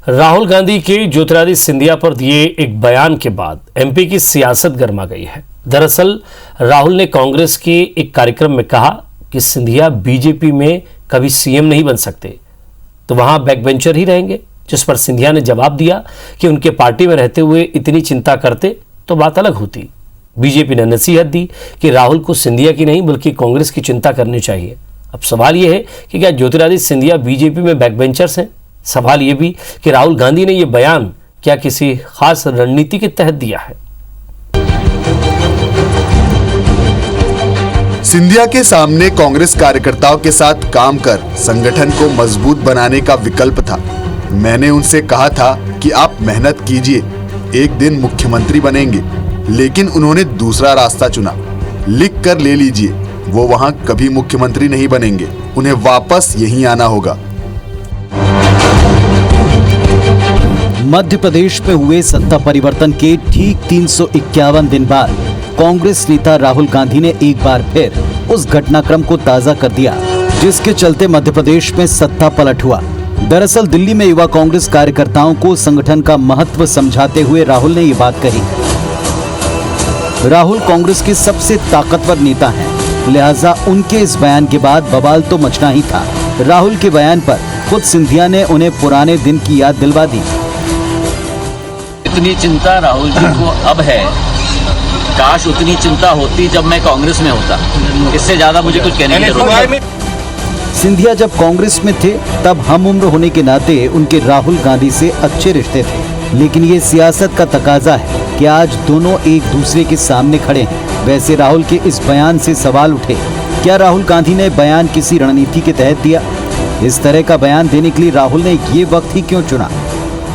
राहुल गांधी के ज्योतिरादित्य सिंधिया पर दिए एक बयान के बाद एमपी की सियासत गर्मा गई है। दरअसल राहुल ने कांग्रेस के एक कार्यक्रम में कहा कि सिंधिया बीजेपी में कभी सीएम नहीं बन सकते, तो वहां बैकबेंचर ही रहेंगे। जिस पर सिंधिया ने जवाब दिया कि उनके पार्टी में रहते हुए इतनी चिंता करते तो बात अलग होती। बीजेपी ने नसीहत दी कि राहुल को सिंधिया की नहीं बल्कि कांग्रेस की चिंता करनी चाहिए। अब सवाल यह है कि क्या ज्योतिरादित्य सिंधिया बीजेपी में बैकबेंचर्स हैं? सवाल यह भी कि राहुल गांधी ने यह बयान क्या किसी खास रणनीति के तहत दिया है? सिंधिया के सामने कांग्रेस कार्यकर्ताओं के साथ काम कर संगठन को मजबूत बनाने का विकल्प था। मैंने उनसे कहा था कि आप मेहनत कीजिए, एक दिन मुख्यमंत्री बनेंगे, लेकिन उन्होंने दूसरा रास्ता चुना। लिख कर ले लीजिए, वो वहां कभी मुख्यमंत्री नहीं बनेंगे, उन्हें वापस यहीं आना होगा। मध्य प्रदेश में हुए सत्ता परिवर्तन के ठीक 351 दिन बाद कांग्रेस नेता राहुल गांधी ने एक बार फिर उस घटनाक्रम को ताजा कर दिया जिसके चलते मध्य प्रदेश में सत्ता पलट हुआ। दरअसल दिल्ली में युवा कांग्रेस कार्यकर्ताओं को संगठन का महत्व समझाते हुए राहुल ने ये बात कही। राहुल कांग्रेस के सबसे ताकतवर नेता हैं, लिहाजा उनके इस बयान के बाद बवाल तो मचना ही था। राहुल के बयान पर खुद सिंधिया ने उन्हें पुराने दिन की याद दिलवा दी। इतनी चिंता राहुल जी को अब है, काश उतनी चिंता होती जब मैं कांग्रेस में होता। इससे ज्यादा मुझे कुछ कहने की जरूरत नहीं। सिंधिया जब कांग्रेस में थे तब हम उम्र होने के नाते उनके राहुल गांधी से अच्छे रिश्ते थे, लेकिन ये सियासत का तकाजा है कि आज दोनों एक दूसरे के सामने खड़े हैं। वैसे राहुल के इस बयान से सवाल उठे, क्या राहुल गांधी ने बयान किसी रणनीति के तहत दिया? इस तरह का बयान देने के लिए राहुल ने ये वक्त ही क्यों चुना?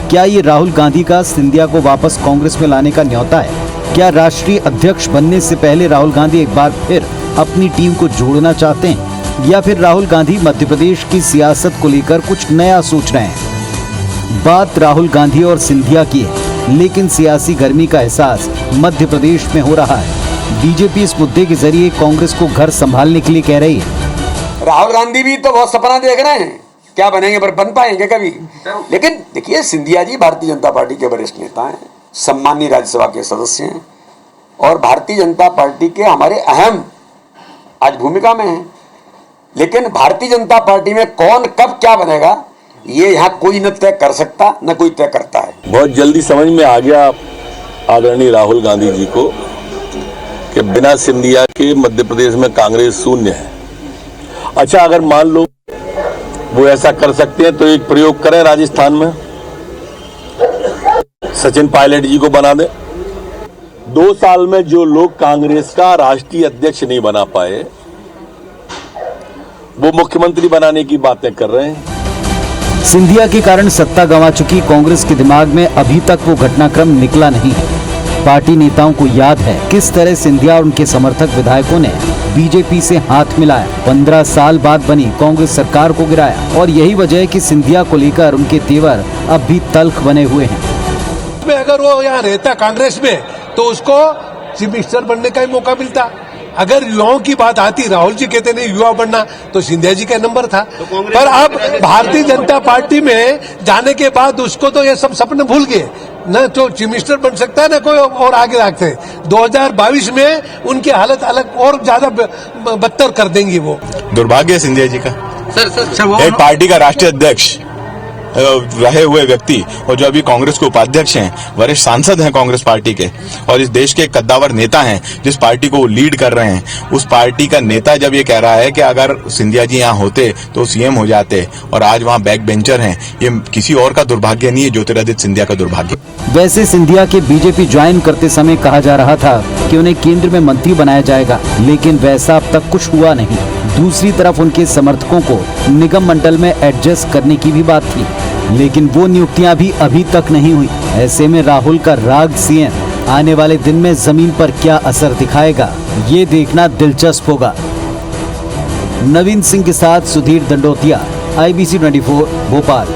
क्या ये राहुल गांधी का सिंधिया को वापस कांग्रेस में लाने का न्योता है? क्या राष्ट्रीय अध्यक्ष बनने से पहले राहुल गांधी एक बार फिर अपनी टीम को जोड़ना चाहते हैं, या फिर राहुल गांधी मध्य प्रदेश की सियासत को लेकर कुछ नया सोच रहे हैं? बात राहुल गांधी और सिंधिया की है, लेकिन सियासी गर्मी का एहसास मध्य प्रदेश में हो रहा है। बीजेपी इस मुद्दे के जरिए कांग्रेस को घर संभालने के लिए कह रही है। राहुल गांधी भी तो बहुत सपना देख रहे हैं, क्या बनेंगे पर बन पाएंगे कभी? लेकिन देखिए, सिंधिया जी भारतीय जनता पार्टी के वरिष्ठ नेता हैं, सम्मानीय राज्यसभा के सदस्य हैं और भारतीय जनता पार्टी के हमारे अहम आज भूमिका में हैं। लेकिन भारतीय जनता पार्टी में कौन कब क्या बनेगा ये यहाँ कोई न तय कर सकता, न कोई तय करता है। बहुत जल्दी समझ में आ गया आदरणीय राहुल गांधी जी को कि बिना सिंधिया के मध्य प्रदेश में कांग्रेस शून्य है। अच्छा, अगर मान लो वो ऐसा कर सकते हैं तो एक प्रयोग करें, राजस्थान में सचिन पायलट जी को बना दे। 2 साल में जो लोग कांग्रेस का राष्ट्रीय अध्यक्ष नहीं बना पाए वो मुख्यमंत्री बनाने की बातें कर रहे हैं। सिंधिया के कारण सत्ता गंवा चुकी कांग्रेस के दिमाग में अभी तक वो घटनाक्रम निकला नहीं है। पार्टी नेताओं को याद है किस तरह सिंधिया और उनके समर्थक विधायकों ने बीजेपी से हाथ मिलाया, 15 साल बाद बनी कांग्रेस सरकार को गिराया, और यही वजह है कि सिंधिया को लेकर उनके तेवर अब भी तल्ख बने हुए हैं। अगर वो यहाँ रहता कांग्रेस में तो उसको चीफ मिनिस्टर बनने का ही मौका मिलता। अगर युवाओं की बात आती, राहुल जी कहते नहीं युवा बनना, तो सिंधिया जी का नंबर था। पर अब भारतीय जनता पार्टी में जाने के बाद उसको तो ये सब सपने भूल गए, न तो चीफ मिनिस्टर बन सकता है न कोई और आगे रखते। 2022 में उनकी हालत अलग और ज्यादा बदतर कर देंगी। वो दुर्भाग्य है सिंधिया जी का। सर, एक पार्टी का राष्ट्रीय अध्यक्ष रहे हुए व्यक्ति और जो अभी कांग्रेस के उपाध्यक्ष हैं, वरिष्ठ सांसद हैं कांग्रेस पार्टी के, और इस देश के कद्दावर नेता हैं जिस पार्टी को वो लीड कर रहे हैं, उस पार्टी का नेता जब ये कह रहा है कि अगर सिंधिया जी यहाँ होते तो सीएम हो जाते और आज वहाँ बैक बेंचर हैं, ये किसी और का दुर्भाग्य नहीं है, ज्योतिरादित्य सिंधिया का दुर्भाग्य। वैसे सिंधिया के बीजेपी ज्वाइन करते समय कहा जा रहा था कि उन्हें केंद्र में मंत्री बनाया जाएगा, लेकिन वैसा अब तक कुछ हुआ नहीं। दूसरी तरफ उनके समर्थकों को निगम मंडल में एडजस्ट करने की भी बात थी, लेकिन वो नियुक्तियां भी अभी तक नहीं हुई। ऐसे में राहुल का राग सीएम आने वाले दिन में जमीन पर क्या असर दिखाएगा, ये देखना दिलचस्प होगा। नवीन सिंह के साथ सुधीर दंडोतिया, IBC 24 भोपाल।